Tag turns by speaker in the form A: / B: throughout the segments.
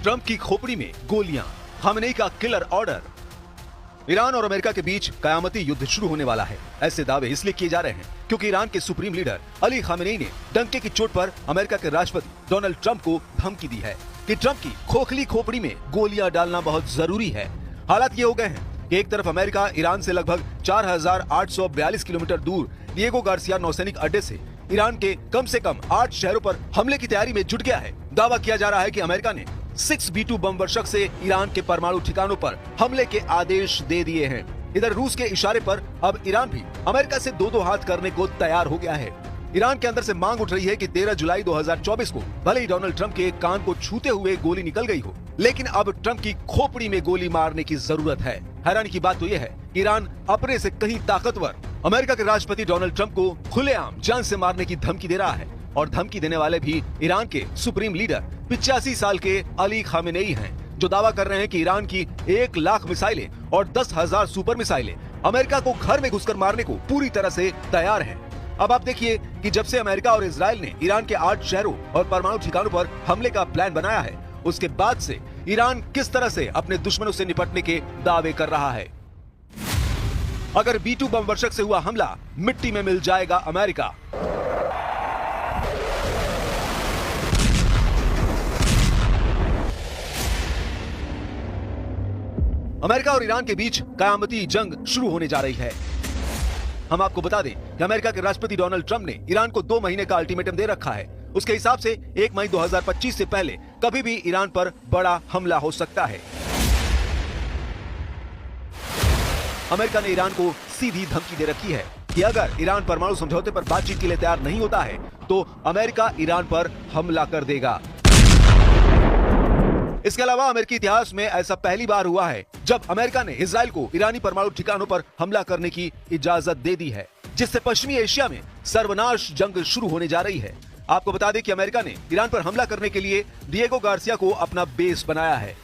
A: Trump की खोपड़ी में गोलियां, खामेनेई का किलर ऑर्डर। ईरान और अमेरिका के बीच कयामती युद्ध शुरू होने वाला है। ऐसे दावे इसलिए किए जा रहे हैं क्योंकि ईरान के सुप्रीम लीडर अली खामेनेई ने डंके की चोट पर अमेरिका के राष्ट्रपति डोनाल्ड ट्रंप को धमकी दी है कि ट्रंप की खोखली खोपड़ी में गोलियां डालना बहुत जरूरी है। हालात ये हो गए हैं कि एक तरफ अमेरिका ईरान से लगभग 4842 किलोमीटर दूर डिएगो गार्सिया नौसैनिक अड्डे से ईरान के कम से कम 8 शहरों पर हमले की तैयारी में जुट गया है। दावा किया जा रहा है कि अमेरिका ने 6B2 बम वर्षक से ईरान के परमाणु ठिकानों पर हमले के आदेश दे दिए हैं। इधर रूस के इशारे पर अब ईरान भी अमेरिका से दो हाथ करने को तैयार हो गया है। ईरान के अंदर से मांग उठ रही है कि 13 जुलाई 2024 को भले ही डोनाल्ड ट्रंप के कान को छूते हुए गोली निकल गई हो, लेकिन अब ट्रंप की खोपड़ी में गोली मारने की जरूरत है। हैरानी की बात तो यह है ईरान अपने से कहीं ताकतवर अमेरिका के राष्ट्रपति डोनाल्ड ट्रंप को खुलेआम जान से मारने की धमकी दे रहा है और धमकी देने वाले भी ईरान के सुप्रीम लीडर 85 साल के अली खामेनेई हैं, जो दावा कर रहे हैं कि ईरान की 1 लाख मिसाइलें और 10,000 सुपर मिसाइलें अमेरिका को घर में घुसकर मारने को पूरी तरह से तैयार हैं। अब आप देखिए कि जब से अमेरिका और इजराइल ने ईरान के 8 शहरों और परमाणु ठिकानों पर हमले का प्लान बनाया है, उसके बाद से ईरान किस तरह से अपने दुश्मनों से निपटने के दावे कर रहा है। अगर B2 बम वर्षक से हुआ हमला, मिट्टी में मिल जाएगा अमेरिका। अमेरिका और ईरान के बीच कयामती जंग शुरू होने जा रही है। हम आपको बता दें कि अमेरिका के राष्ट्रपति डोनाल्ड ट्रंप ने ईरान को 2 महीने का अल्टीमेटम दे रखा है। उसके हिसाब से 1 मई 2025 से पहले कभी भी ईरान पर बड़ा हमला हो सकता है। अमेरिका ने ईरान को सीधी धमकी दे रखी है कि अगर ईरान परमाणु समझौते पर बातचीत के लिए तैयार नहीं होता है तो अमेरिका ईरान पर हमला कर देगा। इसके अलावा अमेरिकी इतिहास में ऐसा पहली बार हुआ है जब अमेरिका ने इजराइल को ईरानी परमाणु ठिकानों पर हमला करने की इजाजत दे दी है, जिससे पश्चिमी एशिया में सर्वनाश जंग शुरू होने जा रही है। आपको बता दें कि अमेरिका ने ईरान पर हमला करने के लिए डिएगो गार्सिया को अपना बेस बनाया है।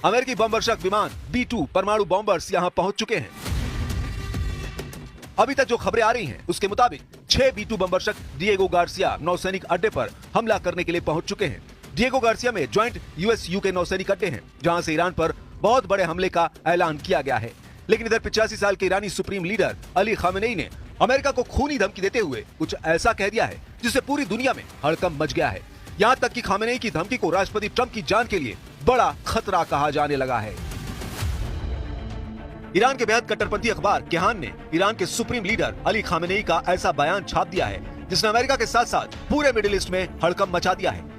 A: अमेरिकी बम वर्षक विमान B2 परमाणु बॉम्बर्स यहां पहुंच चुके हैं। अभी तक जो खबरें आ रही हैं उसके मुताबिक 6 B2 बम वर्षक डिएगो गार्सिया नौसैनिक अड्डे पर हमला करने के लिए पहुंच चुके हैं। डिएगो गार्सिया में ज्वाइंट US-UK नौसैनिक अड्डे हैं, जहां से ईरान पर बहुत बड़े हमले का ऐलान किया गया है। लेकिन इधर 85 साल के ईरानी सुप्रीम लीडर अली खामेनेई ने अमेरिका को खूनी धमकी देते हुए कुछ ऐसा कह दिया है जिससे पूरी दुनिया में हड़कंप मच गया है। यहाँ तक कि खामेनेई की धमकी को राष्ट्रपति ट्रंप की जान के लिए बड़ा खतरा कहा जाने लगा है। ईरान के बेहद कट्टरपंथी अखबार केहान ने ईरान के सुप्रीम लीडर अली खामेनेई का ऐसा बयान छाप दिया है जिसने अमेरिका के साथ साथ पूरे मिडिल ईस्ट में हड़कंप मचा दिया है।